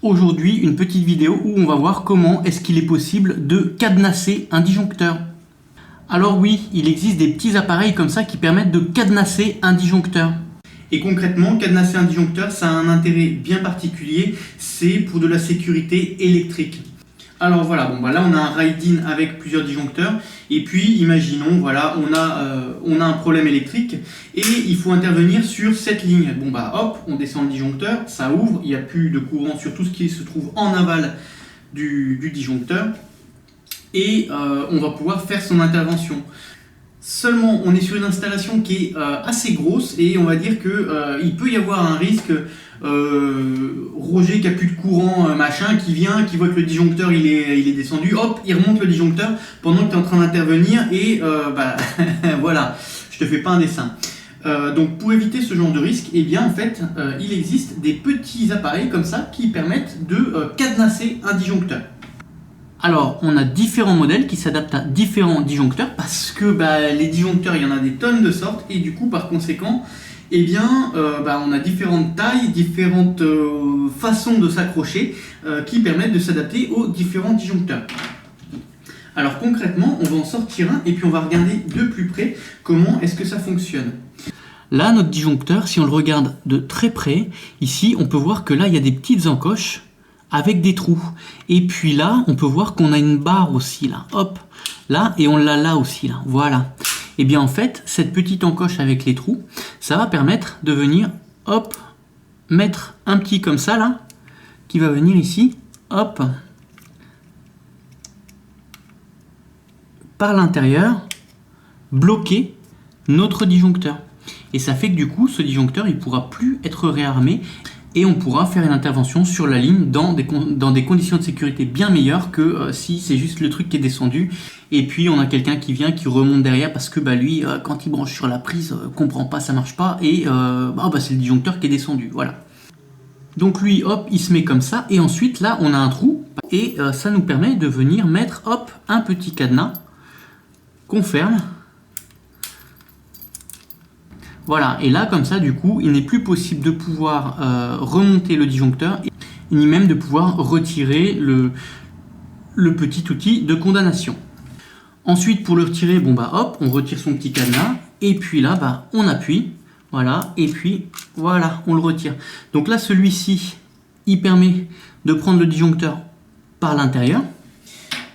Aujourd'hui, une petite vidéo où on va voir comment est-ce qu'il est possible de cadenasser un disjoncteur. Alors oui, il existe des petits appareils comme ça qui permettent de cadenasser un disjoncteur. Et concrètement, cadenasser un disjoncteur, ça a un intérêt bien particulier, c'est pour de la sécurité électrique. Alors voilà, là on a un ride-in avec plusieurs disjoncteurs, et puis imaginons, voilà, on a un problème électrique, et il faut intervenir sur cette ligne. Hop, on descend le disjoncteur, ça ouvre, il n'y a plus de courant sur tout ce qui se trouve en aval du disjoncteur, et on va pouvoir faire son intervention. Seulement, on est sur une installation qui est assez grosse, et on va dire qu'il peut y avoir un risque. Roger qui a plus de courant, qui vient, qui voit que le disjoncteur il est descendu, hop, il remonte le disjoncteur pendant que tu es en train d'intervenir, et voilà, je te fais pas un dessin. Donc pour éviter ce genre de risque, eh bien en fait, il existe des petits appareils comme ça qui permettent de cadenasser un disjoncteur. Alors, on a différents modèles qui s'adaptent à différents disjoncteurs parce que les disjoncteurs, il y en a des tonnes de sortes, et du coup, par conséquent, eh bien, on a différentes tailles, différentes façons de s'accrocher qui permettent de s'adapter aux différents disjoncteurs. Alors concrètement, on va en sortir un et puis on va regarder de plus près comment est-ce que ça fonctionne. Là, notre disjoncteur, si on le regarde de très près, ici, on peut voir que là, il y a des petites encoches avec des trous. Et puis là, on peut voir qu'on a une barre aussi, là, hop, là, et on l'a là aussi, là, voilà. Et bien en fait, cette petite encoche avec les trous, ça va permettre de venir, hop, mettre un petit comme ça, là, qui va venir ici, hop, par l'intérieur, bloquer notre disjoncteur. Et ça fait que du coup, ce disjoncteur, il ne pourra plus être réarmé, et on pourra faire une intervention sur la ligne dans des conditions de sécurité bien meilleures que si c'est juste le truc qui est descendu et puis on a quelqu'un qui vient, qui remonte derrière parce que lui, quand il branche sur la prise, comprend pas, ça marche pas, et c'est le disjoncteur qui est descendu, voilà. Donc lui, hop, il se met comme ça, et ensuite là, on a un trou, et ça nous permet de venir mettre, hop, un petit cadenas qu'on ferme. Voilà, et là, comme ça, du coup, il n'est plus possible de pouvoir remonter le disjoncteur, ni même de pouvoir retirer le petit outil de condamnation. Ensuite, pour le retirer, hop, on retire son petit cadenas, et puis là, on appuie, voilà, et puis, voilà, on le retire. Donc là, celui-ci, il permet de prendre le disjoncteur par l'intérieur,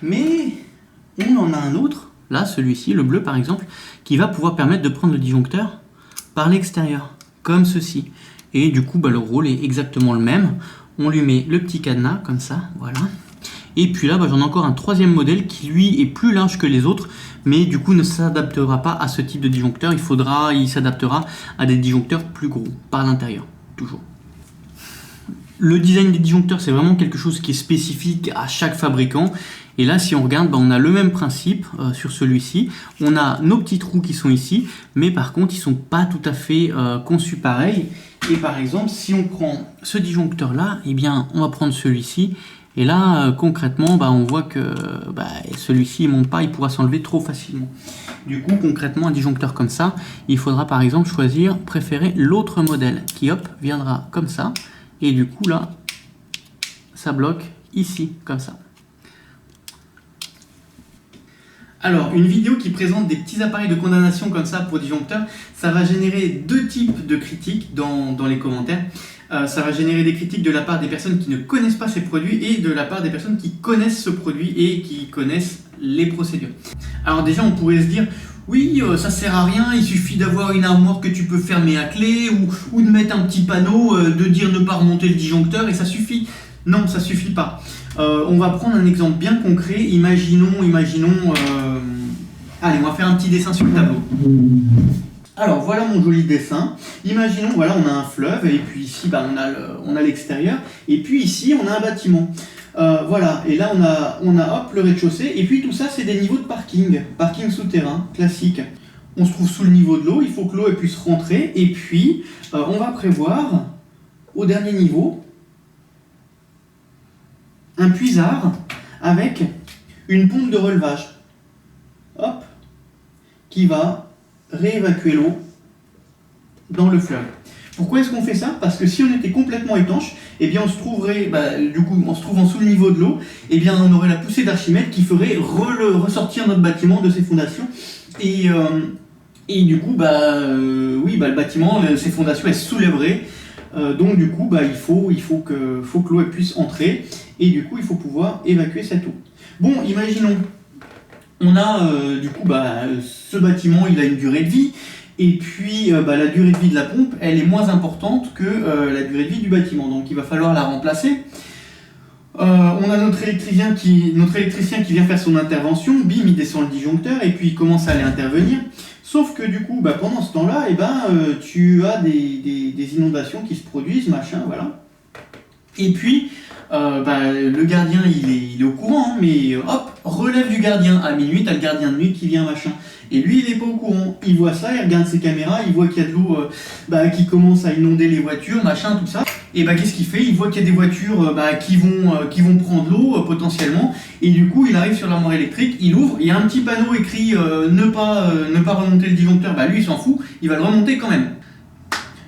mais on en a un autre, là, celui-ci, le bleu par exemple, qui va pouvoir permettre de prendre le disjoncteur par l'extérieur, comme ceci. Et du coup, le rôle est exactement le même. On lui met le petit cadenas, comme ça, voilà. Et puis là, j'en ai encore un troisième modèle qui, lui, est plus large que les autres, mais du coup ne s'adaptera pas à ce type de disjoncteur. Il s'adaptera à des disjoncteurs plus gros, par l'intérieur, toujours. Le design des disjoncteurs, c'est vraiment quelque chose qui est spécifique à chaque fabricant. Et là, si on regarde, on a le même principe sur celui-ci. On a nos petits trous qui sont ici, mais par contre, ils ne sont pas tout à fait conçus pareil. Et par exemple, si on prend ce disjoncteur-là, eh bien, on va prendre celui-ci. Et là, concrètement, on voit que celui-ci ne monte pas, il pourra s'enlever trop facilement. Du coup, concrètement, un disjoncteur comme ça, il faudra par exemple préférer l'autre modèle qui, hop, viendra comme ça. Et du coup, là, ça bloque ici, comme ça. Alors, une vidéo qui présente des petits appareils de condamnation comme ça pour disjoncteurs, ça va générer deux types de critiques dans les commentaires. Ça va générer des critiques de la part des personnes qui ne connaissent pas ces produits et de la part des personnes qui connaissent ce produit et qui connaissent les procédures. Alors déjà, on pourrait se dire, oui, ça sert à rien, il suffit d'avoir une armoire que tu peux fermer à clé ou de mettre un petit panneau, de dire ne pas remonter le disjoncteur et ça suffit. Non, ça suffit pas. On va prendre un exemple bien concret. Imaginons. Allez, on va faire un petit dessin sur le tableau. Alors voilà mon joli dessin. Imaginons, voilà, on a un fleuve et puis ici, on a l'extérieur et puis ici, on a un bâtiment. Voilà, et là on a hop, le rez-de-chaussée et puis tout ça, c'est des niveaux de parking souterrain classique. On se trouve sous le niveau de l'eau, il faut que l'eau puisse rentrer et puis on va prévoir au dernier niveau un puisard avec une pompe de relevage, hop, qui va réévacuer l'eau dans le fleuve. Pourquoi est-ce qu'on fait ça? Parce que si on était complètement étanche, eh bien on se trouverait, en se trouvant sous le niveau de l'eau, eh bien on aurait la poussée d'Archimède qui ferait ressortir notre bâtiment de ses fondations. Et du coup, le bâtiment, ses fondations, elles se soulèveraient. Donc du coup, il faut que l'eau puisse entrer. Et du coup, il faut pouvoir évacuer cette eau. Bon, imaginons, on a ce bâtiment, il a une durée de vie. Et puis, la durée de vie de la pompe, elle est moins importante que la durée de vie du bâtiment. Donc, il va falloir la remplacer. On a notre électricien qui vient faire son intervention. Bim, il descend le disjoncteur et puis il commence à aller intervenir. Sauf que du coup, pendant ce temps-là, tu as des inondations qui se produisent, machin, voilà. Et puis, le gardien, il est au courant, mais hop, relève du gardien. À minuit, t'as le gardien de nuit qui vient, machin. Et lui, il n'est pas au courant. Il voit ça, il regarde ses caméras, il voit qu'il y a de l'eau qui commence à inonder les voitures, machin, tout ça. Et qu'est-ce qu'il fait? Il voit qu'il y a des voitures qui vont prendre l'eau potentiellement. Et du coup, il arrive sur l'armoire électrique, il ouvre, il y a un petit panneau écrit ne pas remonter le disjoncteur. Lui, il s'en fout, il va le remonter quand même.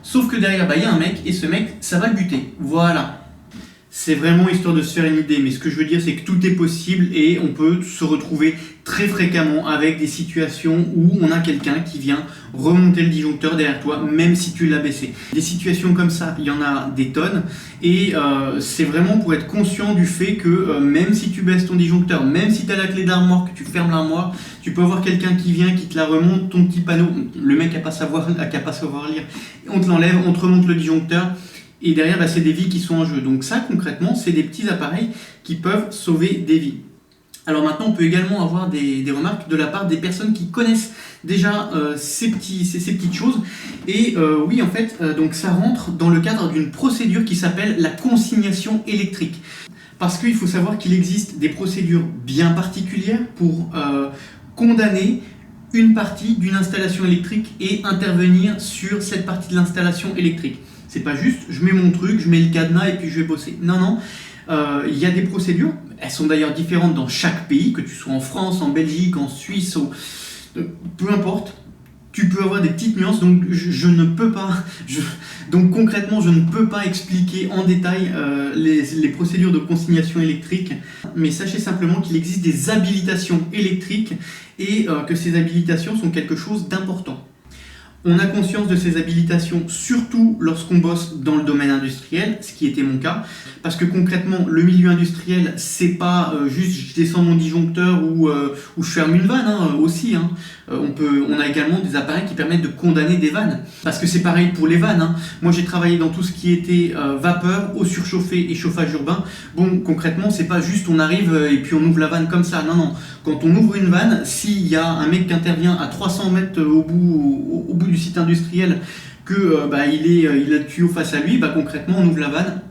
Sauf que derrière, il y a un mec, et ce mec, ça va le buter. Voilà. C'est vraiment histoire de se faire une idée, mais ce que je veux dire, c'est que tout est possible et on peut se retrouver très fréquemment avec des situations où on a quelqu'un qui vient remonter le disjoncteur derrière toi, même si tu l'as baissé. Des situations comme ça, il y en a des tonnes, et c'est vraiment pour être conscient du fait que même si tu baisses ton disjoncteur, même si tu as la clé d'armoire, que tu fermes l'armoire, tu peux avoir quelqu'un qui vient, qui te la remonte, ton petit panneau, le mec n'a pas savoir lire, on te l'enlève, on te remonte le disjoncteur. Et derrière, c'est des vies qui sont en jeu. Donc ça, concrètement, c'est des petits appareils qui peuvent sauver des vies. Alors maintenant, on peut également avoir des remarques de la part des personnes qui connaissent déjà ces petites choses. Et oui, en fait, donc ça rentre dans le cadre d'une procédure qui s'appelle la consignation électrique. Parce qu'il faut savoir qu'il existe des procédures bien particulières pour condamner une partie d'une installation électrique et intervenir sur cette partie de l'installation électrique. C'est pas juste, je mets mon truc, je mets le cadenas et puis je vais bosser. Non, il y a des procédures, elles sont d'ailleurs différentes dans chaque pays, que tu sois en France, en Belgique, en Suisse, peu importe. Tu peux avoir des petites nuances, donc donc concrètement, je ne peux pas expliquer en détail les procédures de consignation électrique, mais sachez simplement qu'il existe des habilitations électriques et que ces habilitations sont quelque chose d'important. On a conscience de ces habilitations, surtout lorsqu'on bosse dans le domaine industriel, ce qui était mon cas, parce que concrètement, le milieu industriel, c'est pas juste je descends mon disjoncteur ou je ferme une vanne aussi. On a également des appareils qui permettent de condamner des vannes, parce que c'est pareil pour les vannes. Moi, j'ai travaillé dans tout ce qui était vapeur, eau surchauffée et chauffage urbain. Bon, concrètement, c'est pas juste on arrive et puis on ouvre la vanne comme ça. Non. Quand on ouvre une vanne, s'il y a un mec qui intervient à 300 mètres au bout du site industriel, il a le tuyau face à lui, concrètement on ouvre la vanne,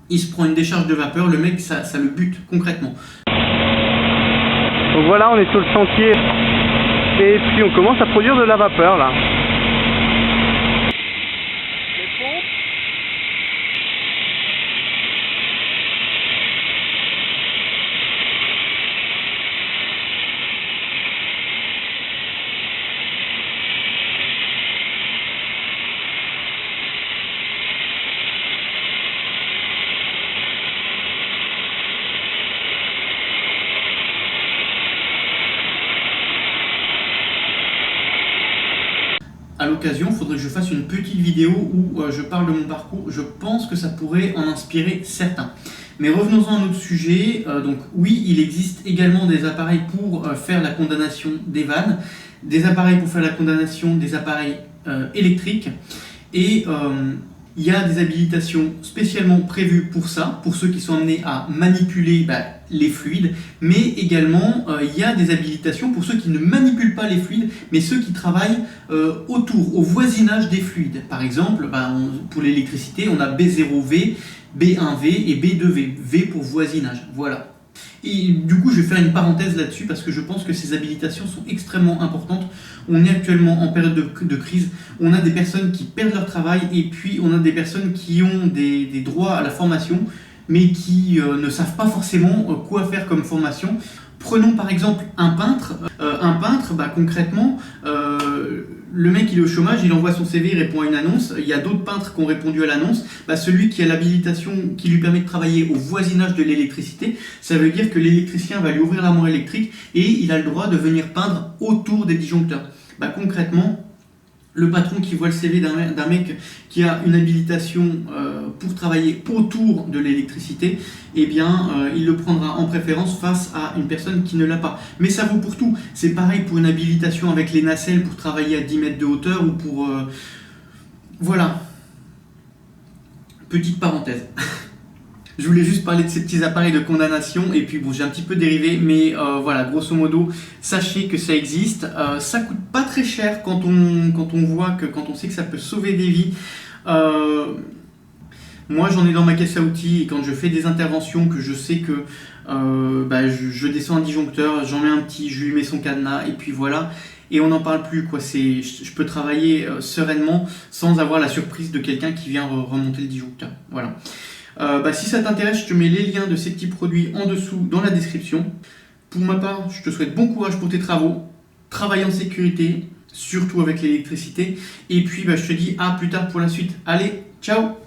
il se prend une décharge de vapeur, le mec ça le bute concrètement. Donc voilà, on est sur le chantier et puis on commence à produire de la vapeur là. À l'occasion, il faudrait que je fasse une petite vidéo où je parle de mon parcours. Je pense que ça pourrait en inspirer certains. Mais revenons-en à notre sujet. Donc oui, il existe également des appareils pour faire la condamnation des vannes, des appareils pour faire la condamnation des appareils électriques. Et il y a des habilitations spécialement prévues pour ça, pour ceux qui sont amenés à manipuler les fluides, mais également il y a des habilitations pour ceux qui ne manipulent pas les fluides, mais ceux qui travaillent autour, au voisinage des fluides. Par exemple, pour l'électricité, on a B0V, B1V et B2V, V pour voisinage, voilà. Et du coup, je vais faire une parenthèse là-dessus parce que je pense que ces habilitations sont extrêmement importantes. On est actuellement en période de crise. On a des personnes qui perdent leur travail et puis on a des personnes qui ont des droits à la formation mais qui ne savent pas forcément quoi faire comme formation. Prenons par exemple un peintre. Concrètement, le mec il est au chômage, il envoie son CV, il répond à une annonce. Il y a d'autres peintres qui ont répondu à l'annonce. Celui qui a l'habilitation qui lui permet de travailler au voisinage de l'électricité, ça veut dire que l'électricien va lui ouvrir l'armoire électrique et il a le droit de venir peindre autour des disjoncteurs. Concrètement, le patron qui voit le CV d'un mec qui a une habilitation pour travailler autour de l'électricité, il le prendra en préférence face à une personne qui ne l'a pas. Mais ça vaut pour tout. C'est pareil pour une habilitation avec les nacelles pour travailler à 10 mètres de hauteur ou pour... Voilà. Petite parenthèse. Je voulais juste parler de ces petits appareils de condamnation et puis bon, j'ai un petit peu dérivé, mais voilà, grosso modo, sachez que ça existe. Ça coûte pas très cher quand on sait que ça peut sauver des vies. Moi, j'en ai dans ma caisse à outils et quand je fais des interventions que je sais que je descends un disjoncteur, j'en mets un petit, je lui mets son cadenas et puis voilà. Et on n'en parle plus, quoi. Je peux travailler sereinement sans avoir la surprise de quelqu'un qui vient remonter le disjoncteur. Voilà. Si ça t'intéresse, je te mets les liens de ces petits produits en dessous dans la description. Pour ma part, je te souhaite bon courage pour tes travaux. Travaille en sécurité, surtout avec l'électricité. Et puis, je te dis à plus tard pour la suite. Allez, ciao!